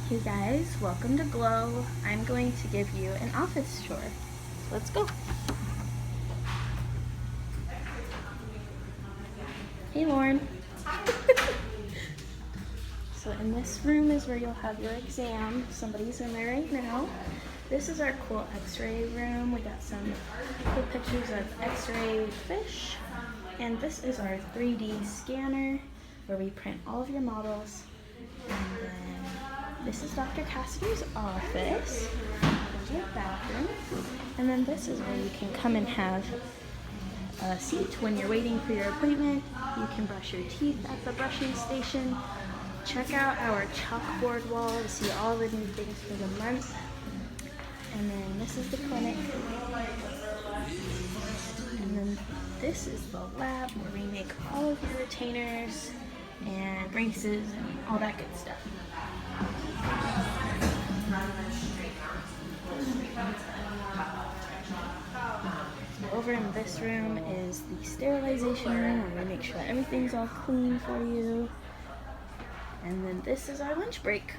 Hey guys, welcome to Glow. I'm going to give you an office tour. Let's go. Hey Lauren. So in this room is where you'll have your exam. Somebody's in there right now. This is our cool x-ray room. We got some cool pictures of x-ray fish. And this is our 3D scanner where we print all of your models. And then this is Dr. Cassidy's office. There's your bathroom. And then this is where you can come and have a seat when you're waiting for your appointment. You can brush your teeth at the brushing station. Check out our chalkboard wall to see all the new things for the month. And then this is the clinic. And then this is the lab where we make all of your retainers and braces and all that good stuff. Over in this room is the sterilization room where we make sure everything's all clean for you. And then this is our lunch break.